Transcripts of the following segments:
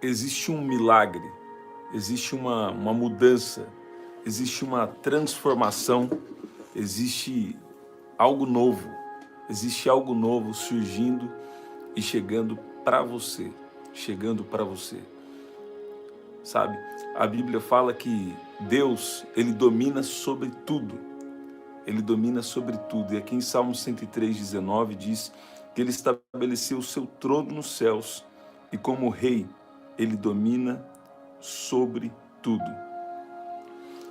existe um milagre, existe uma mudança, existe uma transformação, existe algo novo, existe algo novo surgindo e chegando para você, chegando para você, sabe? A Bíblia fala que Deus, ele domina sobre tudo, ele domina sobre tudo. E aqui em Salmo 103:19 diz que ele estabeleceu o seu trono nos céus e como rei, ele domina sobre tudo,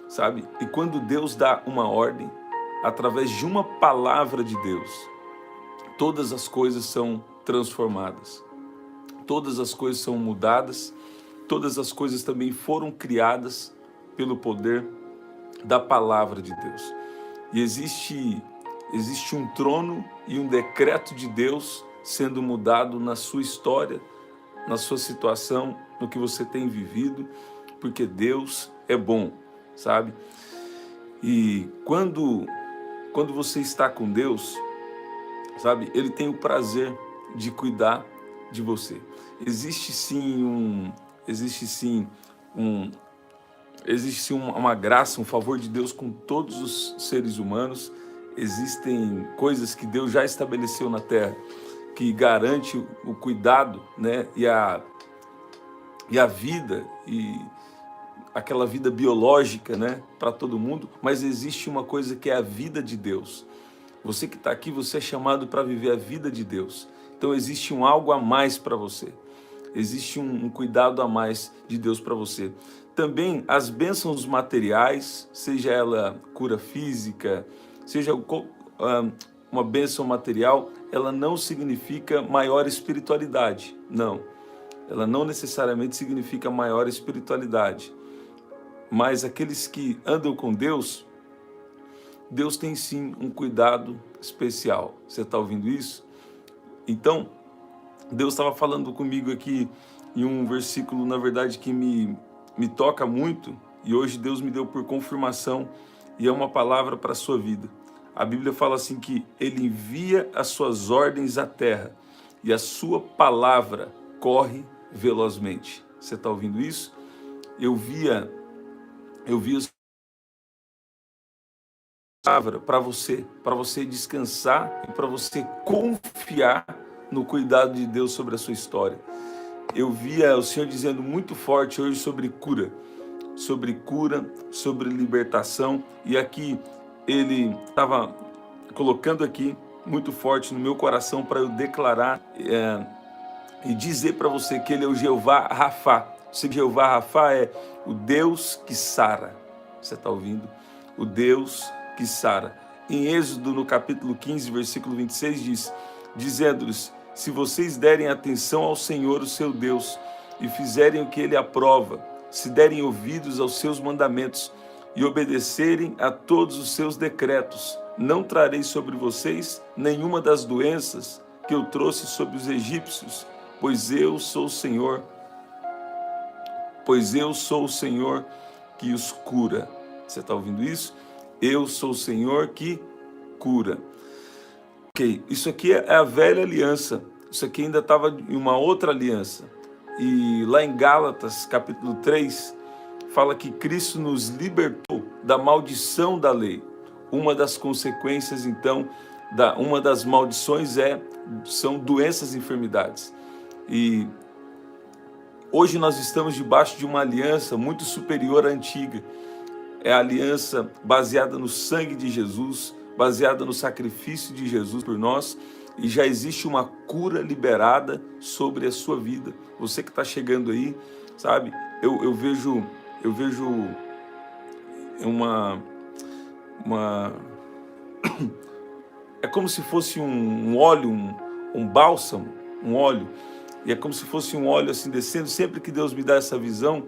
sabe? E quando Deus dá uma ordem, através de uma palavra de Deus, todas as coisas são transformadas, todas as coisas são mudadas, todas as coisas também foram criadas pelo poder da palavra de Deus. E existe um trono e um decreto de Deus sendo mudado na sua história, na sua situação, no que você tem vivido, porque Deus é bom, sabe? E quando você está com Deus, sabe, Ele tem o prazer de cuidar de você. Existe sim uma graça, um favor de Deus com todos os seres humanos. Existem coisas que Deus já estabeleceu na terra que garante o cuidado, né, e a vida, e aquela vida biológica, né, para todo mundo, mas existe uma coisa que é a vida de Deus. Você que está aqui, você é chamado para viver a vida de Deus. Então existe um algo a mais para você. Existe um cuidado a mais de Deus para você. Também as bênçãos materiais, seja ela cura física, seja uma bênção material, ela não significa maior espiritualidade. Não, ela não necessariamente significa maior espiritualidade. Mas aqueles que andam com Deus, Deus tem sim um cuidado especial. Você está ouvindo isso? Então, Deus estava falando comigo aqui em um versículo, na verdade, que me toca muito, e hoje Deus me deu por confirmação, e é uma palavra para a sua vida. A Bíblia fala assim que Ele envia as suas ordens à terra, e a sua palavra corre velozmente. Você está ouvindo isso? Eu vi a palavra para você descansar e para você confiar no cuidado de Deus sobre a sua história. Eu via o Senhor dizendo muito forte hoje sobre cura, sobre libertação, e aqui Ele estava colocando aqui muito forte no meu coração para eu declarar e dizer para você que Ele é o Jeová Rafá. O Jeová Rafá é o Deus que sara. Você está ouvindo? O Deus que sara. Em Êxodo, no capítulo 15, versículo 26, diz, dizendo-lhes, se vocês derem atenção ao Senhor, o seu Deus, e fizerem o que Ele aprova, se derem ouvidos aos seus mandamentos e obedecerem a todos os seus decretos, não trarei sobre vocês nenhuma das doenças que eu trouxe sobre os egípcios, pois eu sou o Senhor que os cura. Você está ouvindo isso? Eu sou o Senhor que cura. Ok, isso aqui é a velha aliança. Isso aqui ainda estava em uma outra aliança. E lá em Gálatas, capítulo 3, fala que Cristo nos libertou da maldição da lei. Uma das consequências, então, uma das maldições são doenças e enfermidades. E hoje nós estamos debaixo de uma aliança muito superior à antiga. É a aliança baseada no sangue de Jesus, baseada no sacrifício de Jesus por nós, e já existe uma cura liberada sobre a sua vida. Você que está chegando aí, sabe? Eu vejo uma é como se fosse um óleo, um bálsamo, um óleo, e é como se fosse um óleo assim descendo. Sempre que Deus me dá essa visão,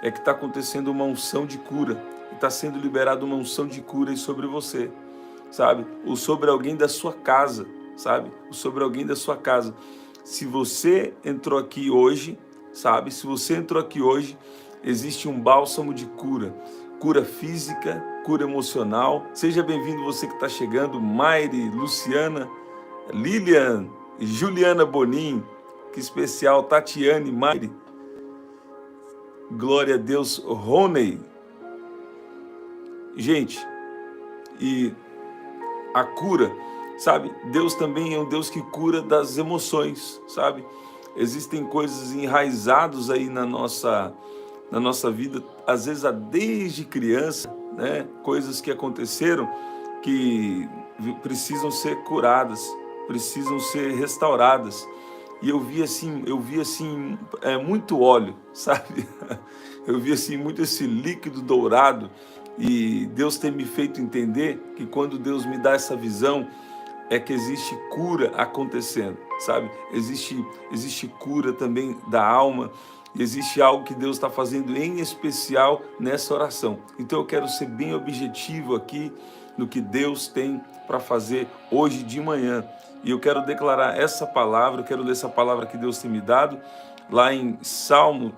é que está acontecendo uma unção de cura, está sendo liberada uma unção de cura aí sobre você, sabe? Ou sobre alguém da sua casa, sabe? Ou sobre alguém da sua casa. Se você entrou aqui hoje, sabe? Se você entrou aqui hoje, existe um bálsamo de cura, cura física, cura emocional. Seja bem-vindo você que está chegando, Maire, Luciana, Lilian, Juliana Bonin, que especial, Tatiane, Maire. Glória a Deus, Rony. Gente, e a cura, sabe? Deus também é um Deus que cura das emoções, sabe? Existem coisas enraizadas aí na nossa vida, às vezes desde criança, né? Coisas que aconteceram que precisam ser curadas, precisam ser restauradas. E eu vi assim muito óleo, sabe? Eu vi assim muito esse líquido dourado, e Deus tem me feito entender que quando Deus me dá essa visão, é que existe cura acontecendo, sabe? Existe cura também da alma, e existe algo que Deus está fazendo em especial nessa oração. Então eu quero ser bem objetivo aqui no que Deus tem para fazer hoje de manhã. E eu quero declarar essa palavra, eu quero ler essa palavra que Deus tem me dado, lá em Salmos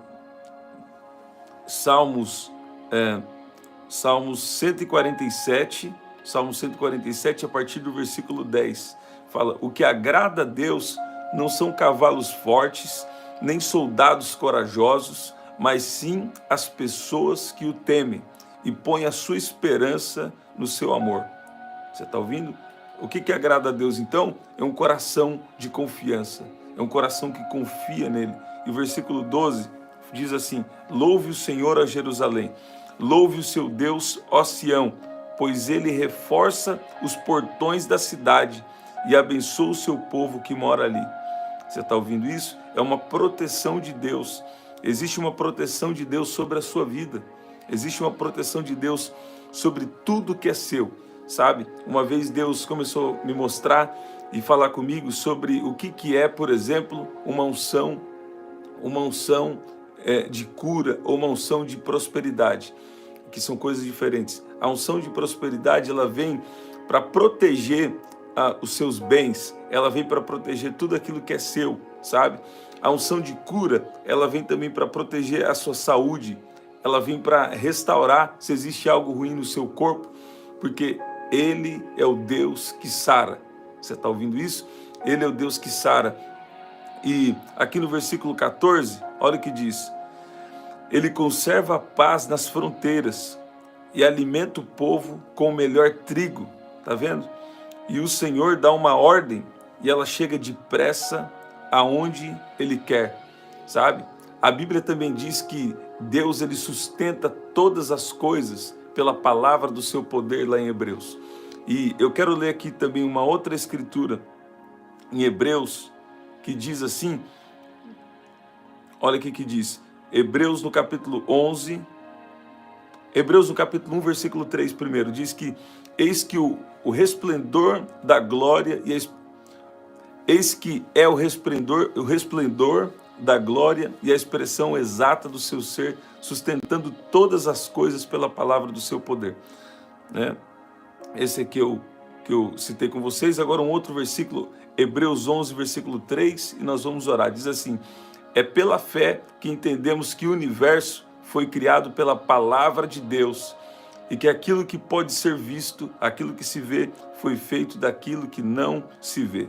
147, Salmo 147, a partir do versículo 10, fala: o que agrada a Deus não são cavalos fortes, nem soldados corajosos, mas sim as pessoas que o temem e põem a sua esperança no seu amor. Você está ouvindo? O que agrada a Deus, então? É um coração de confiança, é um coração que confia nele. E o versículo 12 diz assim: louve o Senhor, a Jerusalém, louve o seu Deus, ó Sião, pois ele reforça os portões da cidade e abençoa o seu povo que mora ali. Você está ouvindo isso? É uma proteção de Deus. Existe uma proteção de Deus sobre a sua vida. Existe uma proteção de Deus sobre tudo que é seu, sabe? Uma vez Deus começou a me mostrar e falar comigo sobre o que é, por exemplo, uma unção de cura ou uma unção de prosperidade, que são coisas diferentes. A unção de prosperidade, ela vem para proteger os seus bens, ela vem para proteger tudo aquilo que é seu, sabe? A unção de cura, ela vem também para proteger a sua saúde, ela vem para restaurar se existe algo ruim no seu corpo, porque Ele é o Deus que sara. Você está ouvindo isso? Ele é o Deus que sara. E aqui no versículo 14, olha o que diz: ele conserva a paz nas fronteiras e alimenta o povo com o melhor trigo. Tá vendo? E o Senhor dá uma ordem e ela chega depressa aonde Ele quer, sabe? A Bíblia também diz que Deus, ele sustenta todas as coisas pela palavra do seu poder, lá em Hebreus. E eu quero ler aqui também uma outra escritura em Hebreus, que diz assim, olha aqui que diz, Hebreus no capítulo 11, Hebreus no capítulo 1, versículo 3 primeiro, diz que eis que o resplendor da glória, eis que é o resplendor da glória e a expressão exata do seu ser, sustentando todas as coisas pela palavra do seu poder, né? Esse aqui que eu citei com vocês. Agora um outro versículo, Hebreus 11, versículo 3, e nós vamos orar. Diz assim: é pela fé que entendemos que o universo foi criado pela palavra de Deus, e que aquilo que pode ser visto, aquilo que se vê, foi feito daquilo que não se vê.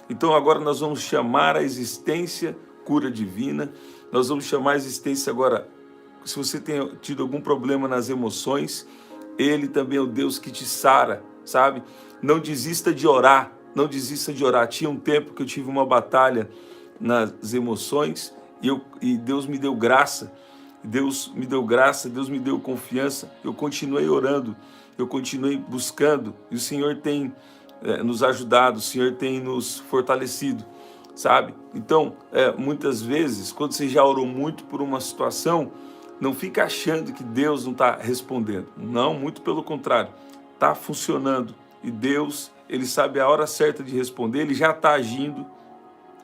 Então agora nós vamos chamar a existência cura divina, nós vamos chamar a existência agora, se você tem tido algum problema nas emoções, Ele também é o Deus que te sara, sabe? Não desista de orar, não desista de orar. Tinha um tempo que eu tive uma batalha nas emoções e Deus me deu graça, Deus me deu confiança, eu continuei orando, eu continuei buscando, e o Senhor tem nos ajudado, o Senhor tem nos fortalecido, sabe? Então, muitas vezes, quando você já orou muito por uma situação, não fica achando que Deus não está respondendo. Não, muito pelo contrário, está funcionando. E Deus, Ele sabe a hora certa de responder, Ele já está agindo,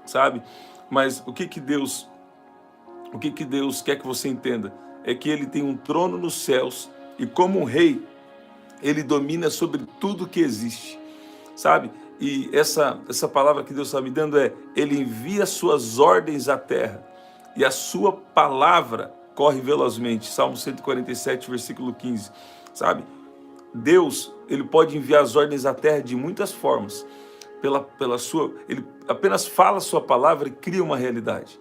sabe? Mas o que Deus quer que você entenda? É que Ele tem um trono nos céus e como um rei, Ele domina sobre tudo que existe, sabe? E essa palavra que Deus está me dando Ele envia suas ordens à terra e a sua palavra corre velozmente. Salmo 147, versículo 15, sabe? Deus, Ele pode enviar as ordens à terra de muitas formas. Ele apenas fala a sua palavra e cria uma realidade.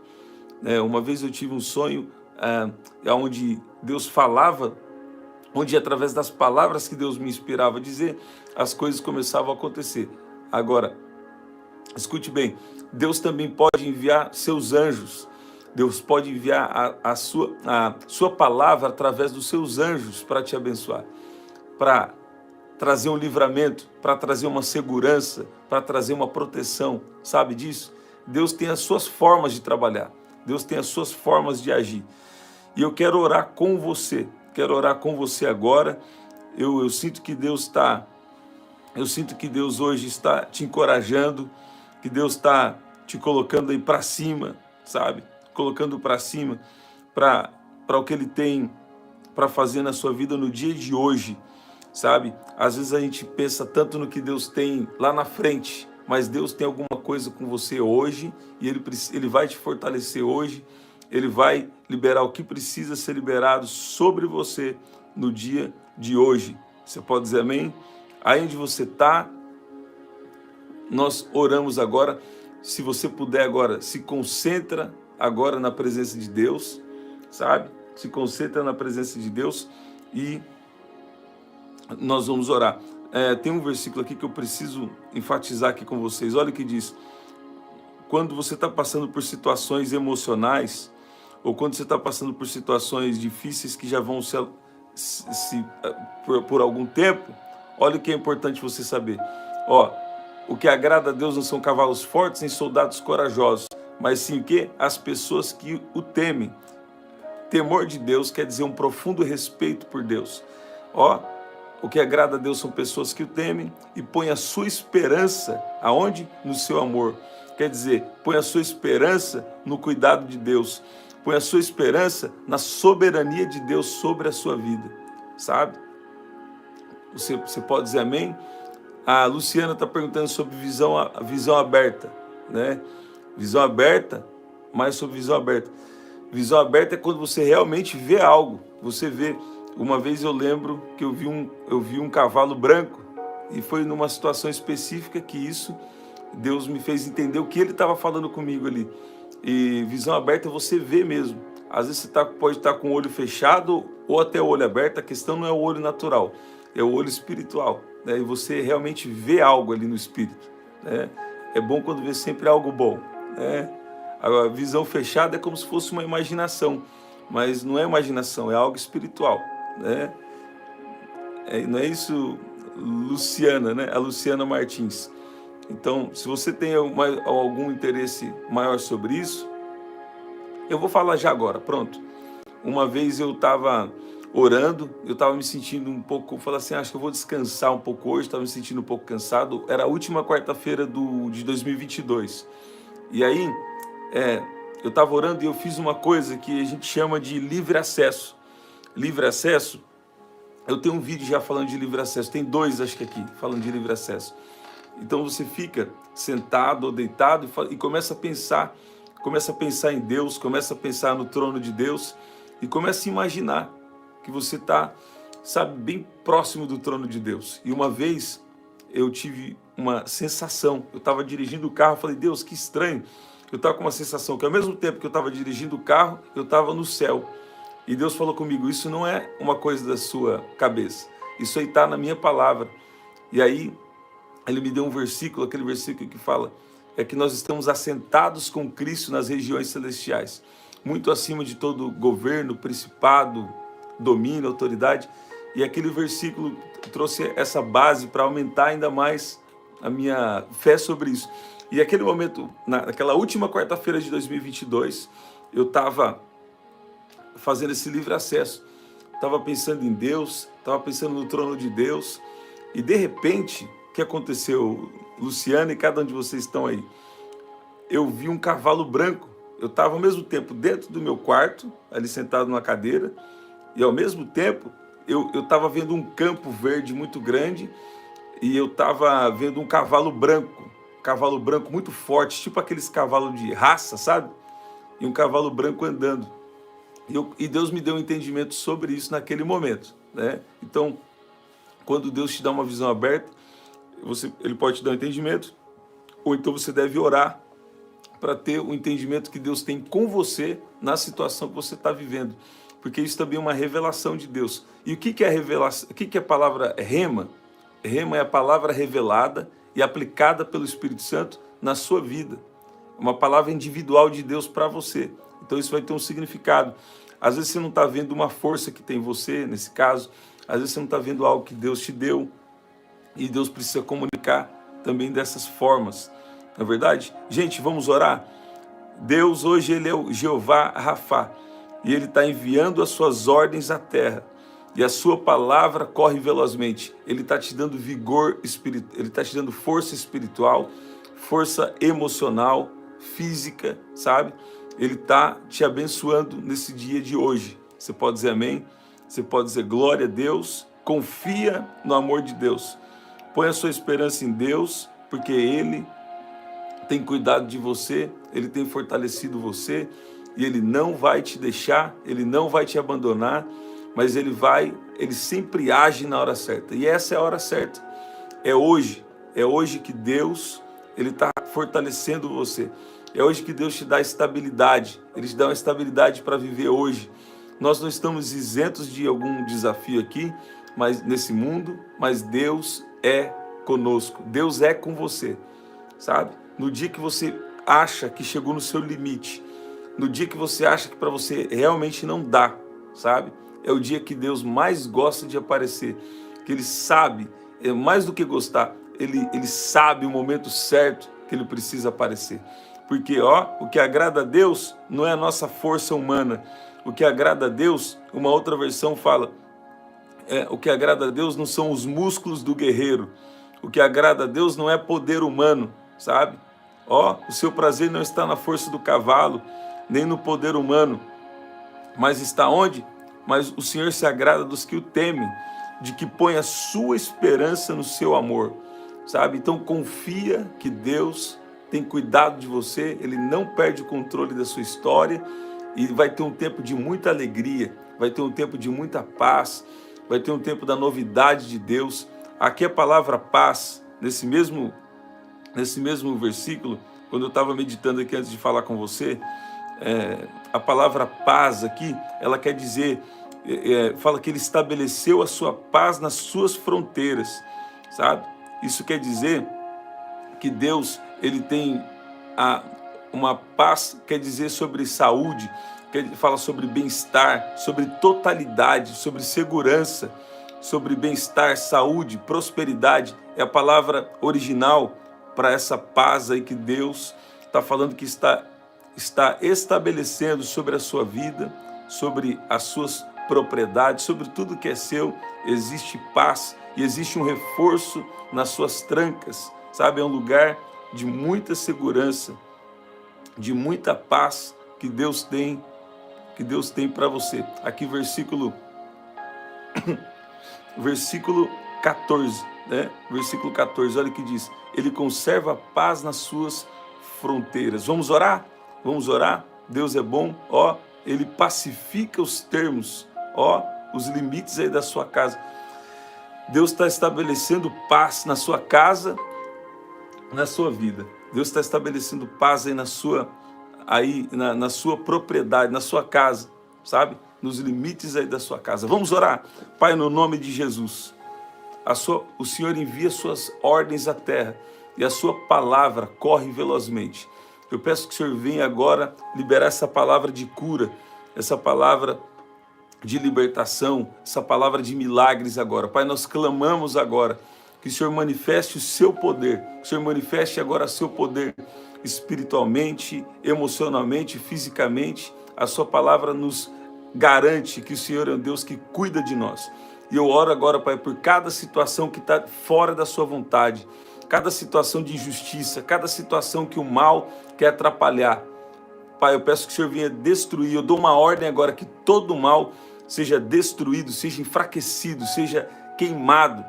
Uma vez eu tive um sonho onde Deus falava, onde através das palavras que Deus me inspirava a dizer, as coisas começavam a acontecer. Agora, escute bem, Deus também pode enviar seus anjos. Deus pode enviar a sua palavra através dos seus anjos para te abençoar, para trazer um livramento, para trazer uma segurança, para trazer uma proteção. Sabe disso? Deus tem as suas formas de trabalhar. Deus tem as suas formas de agir. E eu quero orar com você. Quero orar com você agora. Eu sinto que Deus hoje está te encorajando, que Deus está te colocando aí para cima, sabe? Colocando para cima para o que Ele tem para fazer na sua vida no dia de hoje, sabe? Às vezes a gente pensa tanto no que Deus tem lá na frente, mas Deus tem alguma coisa com você hoje e Ele vai te fortalecer hoje, Ele vai liberar o que precisa ser liberado sobre você no dia de hoje. Você pode dizer amém? Aí onde você está, nós oramos agora. Se você puder agora, se concentra agora na presença de Deus, sabe? Se concentra na presença de Deus e nós vamos orar. Tem um versículo aqui que eu preciso enfatizar aqui com vocês. Olha o que diz. Quando você está passando por situações emocionais, ou quando você está passando por situações difíceis que já vão por algum tempo, olha o que é importante você saber. O que agrada a Deus não são cavalos fortes nem soldados corajosos, mas sim o quê? As pessoas que o temem. Temor de Deus quer dizer um profundo respeito por Deus. O que agrada a Deus são pessoas que o temem e põem a sua esperança aonde? No seu amor. Quer dizer, põe a sua esperança no cuidado de Deus. Põe a sua esperança na soberania de Deus sobre a sua vida, sabe? Você pode dizer amém? A Luciana está perguntando sobre visão aberta, né? Visão aberta, mais sobre visão aberta. Visão aberta é quando você realmente vê algo. Você vê. Uma vez eu lembro que eu vi um cavalo branco e foi numa situação específica que Deus me fez entender o que Ele estava falando comigo ali. E visão aberta você vê mesmo. Às vezes você pode estar com o olho fechado ou até o olho aberto. A questão não é o olho natural, é o olho espiritual, né? E você realmente vê algo ali no espírito, né? É bom quando vê sempre algo bom, né? A visão fechada é como se fosse uma imaginação, mas não é imaginação, é algo espiritual, né? Não é isso, Luciana, né? A Luciana Martins. Então, se você tem algum interesse maior sobre isso, eu vou falar já agora, pronto. Uma vez eu estava orando, eu estava me sentindo um pouco, falei assim, acho que eu vou descansar um pouco hoje, estava me sentindo um pouco cansado. Era a última quarta-feira de 2022. E aí, eu estava orando e eu fiz uma coisa que a gente chama de livre acesso. Livre acesso, eu tenho um vídeo já falando de livre acesso, tem 2 acho que aqui, falando de livre acesso. Então você fica sentado ou deitado e começa a pensar em Deus, começa a pensar no trono de Deus e começa a imaginar que você está, sabe, bem próximo do trono de Deus. E uma vez eu tive uma sensação, eu estava dirigindo o carro, falei, Deus, que estranho. Eu estava com uma sensação que ao mesmo tempo que eu estava dirigindo o carro, eu estava no céu. E Deus falou comigo, isso não é uma coisa da sua cabeça, isso aí está na minha palavra. E aí Ele me deu um versículo, aquele versículo que fala, que nós estamos assentados com Cristo nas regiões celestiais, muito acima de todo governo, principado, domínio, autoridade. E aquele versículo trouxe essa base para aumentar ainda mais a minha fé sobre isso. E aquele momento, naquela última quarta-feira de 2022, eu estava fazendo esse livre acesso, estava pensando em Deus, estava pensando no trono de Deus, e de repente, o que aconteceu, Luciana e cada um de vocês estão aí? Eu vi um cavalo branco, eu estava ao mesmo tempo dentro do meu quarto, ali sentado numa cadeira, e ao mesmo tempo eu estava vendo um campo verde muito grande, e eu estava vendo um cavalo branco muito forte, tipo aqueles cavalos de raça, sabe? E um cavalo branco andando. E Deus me deu um entendimento sobre isso naquele momento, né? Então, quando Deus te dá uma visão aberta, Ele pode te dar um entendimento, ou então você deve orar para ter o entendimento que Deus tem com você na situação que você está vivendo. Porque isso também é uma revelação de Deus. E o que é a revelação? O que é a palavra rema? Rema é a palavra revelada e aplicada pelo Espírito Santo na sua vida. Uma palavra individual de Deus para você. Então isso vai ter um significado. Às vezes você não está vendo uma força que tem em você, nesse caso. Às vezes você não está vendo algo que Deus te deu. E Deus precisa comunicar também dessas formas. Não é verdade? Gente, vamos orar? Deus hoje, Ele é o Jeová Rafá. E Ele está enviando as suas ordens à terra. E a sua palavra corre velozmente. Ele está te dando vigor espiritual, Ele está te dando força espiritual, força emocional, física, sabe? Ele está te abençoando nesse dia de hoje. Você pode dizer amém? Você pode dizer glória a Deus. Confia no amor de Deus. Põe a sua esperança em Deus, porque Ele tem cuidado de você, Ele tem fortalecido você, e Ele não vai te deixar, Ele não vai te abandonar, mas Ele sempre age na hora certa. E essa é a hora certa. É hoje que Deus, Ele está fortalecendo você. É hoje que Deus te dá estabilidade, Ele te dá uma estabilidade para viver hoje. Nós não estamos isentos de algum desafio aqui, mas nesse mundo, mas Deus é conosco, Deus é com você, sabe? No dia que você acha que chegou no seu limite, no dia que você acha que para você realmente não dá, sabe? É o dia que Deus mais gosta de aparecer, que Ele sabe, mais do que gostar, Ele sabe o momento certo que Ele precisa aparecer. Porque, o que agrada a Deus não é a nossa força humana. O que agrada a Deus, uma outra versão fala, o que agrada a Deus não são os músculos do guerreiro. O que agrada a Deus não é poder humano, sabe? O seu prazer não está na força do cavalo, nem no poder humano, mas está onde? Mas o Senhor se agrada dos que o temem, de que põe a sua esperança no seu amor, sabe? Então confia que Deus tem cuidado de você, Ele não perde o controle da sua história e vai ter um tempo de muita alegria, vai ter um tempo de muita paz, vai ter um tempo da novidade de Deus. Aqui a palavra paz, nesse mesmo versículo, quando eu estava meditando aqui antes de falar com você, a palavra paz aqui, ela quer dizer, fala que Ele estabeleceu a sua paz nas suas fronteiras, sabe? Isso quer dizer que Deus, Ele tem uma paz, quer dizer sobre saúde, fala sobre bem-estar, sobre totalidade, sobre segurança, sobre bem-estar, saúde, prosperidade. É a palavra original para essa paz aí que Deus está falando que está estabelecendo sobre a sua vida, sobre as suas propriedades, sobre tudo que é seu. Existe paz e existe um reforço nas suas trancas, sabe? É um lugar de muita segurança, de muita paz que Deus tem para você. Aqui versículo 14, né? Versículo 14, olha o que diz: Ele conserva a paz nas suas fronteiras. Vamos orar? Vamos orar? Deus é bom, Ele pacifica os termos, os limites aí da sua casa. Deus está estabelecendo paz na sua casa, na sua vida. Deus está estabelecendo paz aí na sua propriedade, na sua casa, sabe? Nos limites aí da sua casa. Vamos orar? Pai, no nome de Jesus, o Senhor envia suas ordens à terra e a sua palavra corre velozmente. Eu peço que o Senhor venha agora liberar essa palavra de cura, essa palavra de libertação, essa palavra de milagres agora. Pai, nós clamamos agora que o Senhor manifeste o seu poder, que o Senhor manifeste agora o seu poder espiritualmente, emocionalmente, fisicamente. A sua palavra nos garante que o Senhor é um Deus que cuida de nós. E eu oro agora, Pai, por cada situação que está fora da sua vontade, cada situação de injustiça, cada situação que o mal quer atrapalhar. Pai, eu peço que o Senhor venha destruir. Eu dou uma ordem agora que todo o mal seja destruído, seja enfraquecido, seja queimado,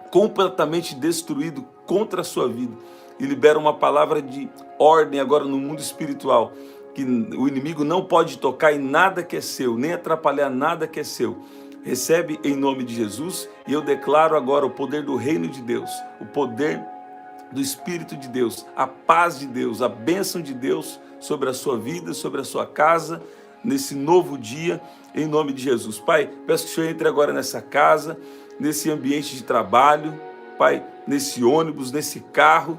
completamente destruído contra a sua vida. E libera uma palavra de ordem agora no mundo espiritual, que o inimigo não pode tocar em nada que é seu, nem atrapalhar nada que é seu. Recebe em nome de Jesus, e eu declaro agora o poder do reino de Deus, o poder do Espírito de Deus, a paz de Deus, a bênção de Deus sobre a sua vida, sobre a sua casa, nesse novo dia, em nome de Jesus. Pai, peço que o Senhor entre agora nessa casa, nesse ambiente de trabalho, Pai, nesse ônibus, nesse carro,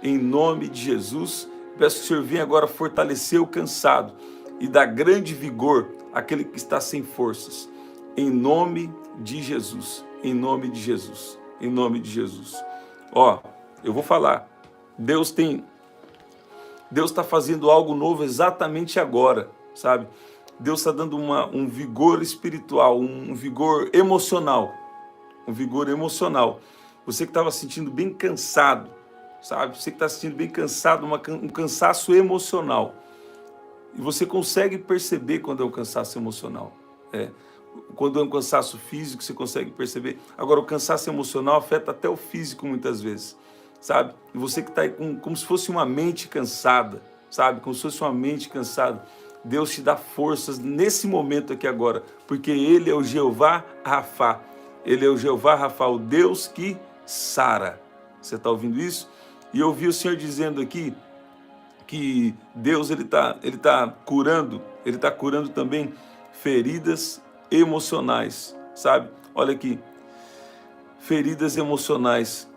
em nome de Jesus. Peço que o Senhor venha agora fortalecer o cansado e dar grande vigor àquele que está sem forças, em nome de Jesus, em nome de Jesus, em nome de Jesus. Ó, eu vou falar, Deus está fazendo algo novo exatamente agora, sabe? Deus está dando um vigor espiritual, um vigor emocional, Você que estava se sentindo bem cansado, sabe? Você que está se sentindo bem cansado, um cansaço emocional. E você consegue perceber quando é um cansaço emocional. Quando é um cansaço físico, você consegue perceber. Agora, o cansaço emocional afeta até o físico muitas vezes, sabe? E você que está aí como se fosse uma mente cansada, sabe? Como se fosse uma mente cansada. Deus te dá forças nesse momento aqui agora, porque Ele é o Jeová Rafá. Ele é o Jeová Rafá, o Deus que sara. Você está ouvindo isso? E eu ouvi o Senhor dizendo aqui que Deus ele tá curando também feridas emocionais, sabe? Olha aqui, feridas emocionais.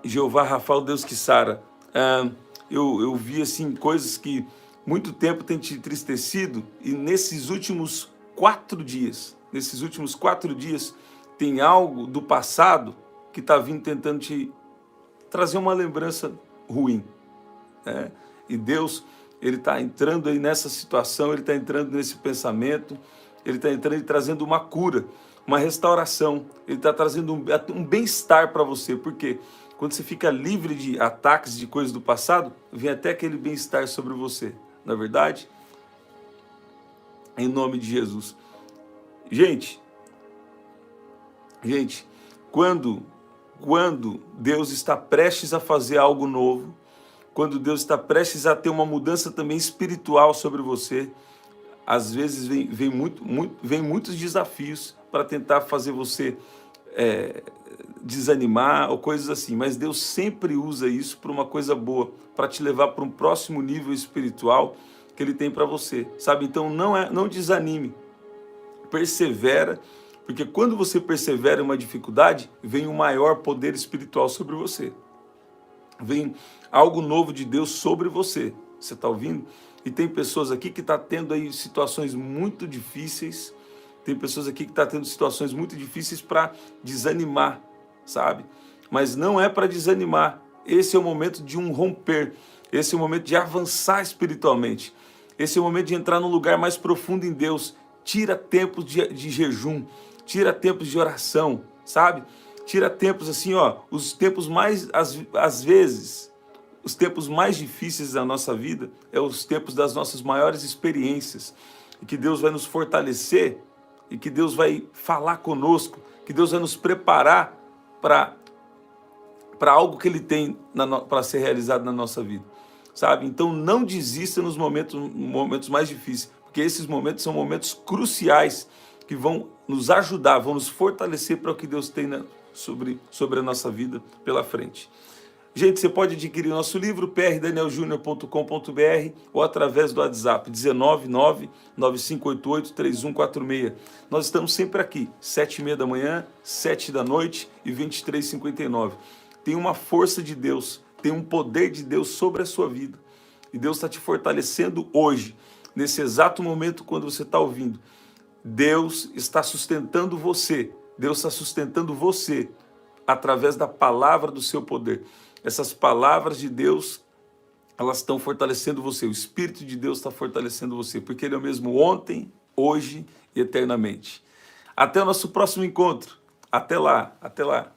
Jeová Rafa, o Deus que sara. Eu vi assim coisas que muito tempo tem te entristecido e nesses últimos 4 dias, tem algo do passado que está vindo tentando te trazer uma lembrança ruim. E Deus, Ele está entrando aí nessa situação, Ele está entrando nesse pensamento, Ele está entrando e trazendo uma cura, uma restauração, Ele está trazendo um bem-estar para você, porque quando você fica livre de ataques, de coisas do passado, vem até aquele bem-estar sobre você, não é verdade? Em nome de Jesus. Gente, quando Deus está prestes a fazer algo novo, quando Deus está prestes a ter uma mudança também espiritual sobre você, às vezes vem muitos desafios para tentar fazer você desanimar ou coisas assim, mas Deus sempre usa isso para uma coisa boa, para te levar para um próximo nível espiritual que Ele tem para você, sabe? Então não desanime, persevera, porque quando você persevera em uma dificuldade, vem um maior poder espiritual sobre você. Vem algo novo de Deus sobre você. Você está ouvindo? E tem pessoas aqui que estão tendo aí situações muito difíceis. Tem pessoas aqui que estão tendo situações muito difíceis para desanimar, sabe? Mas não é para desanimar. Esse é o momento de um romper. Esse é o momento de avançar espiritualmente. Esse é o momento de entrar num lugar mais profundo em Deus. Tira tempos de jejum. Tira tempos de oração, sabe? Tira tempos assim, ó, os tempos mais, às vezes, os tempos mais difíceis da nossa vida é os tempos das nossas maiores experiências. E que Deus vai nos fortalecer, e que Deus vai falar conosco, que Deus vai nos preparar para algo que Ele tem para ser realizado na nossa vida, sabe? Então não desista nos momentos mais difíceis, porque esses momentos são momentos cruciais que vão nos ajudar, vão nos fortalecer para o que Deus tem sobre a nossa vida pela frente. Gente, você pode adquirir nosso livro, prdanielJunior.com.br ou através do WhatsApp 19995883146. Nós estamos sempre aqui, 7h30 da manhã, 7 da noite e 23h59. Tem uma força de Deus, tem um poder de Deus sobre a sua vida. E Deus está te fortalecendo hoje, nesse exato momento quando você está ouvindo. Deus está sustentando você. Deus está sustentando você através da palavra do seu poder. Essas palavras de Deus, elas estão fortalecendo você. O Espírito de Deus está fortalecendo você, porque Ele é o mesmo ontem, hoje e eternamente. Até o nosso próximo encontro. Até lá, até lá.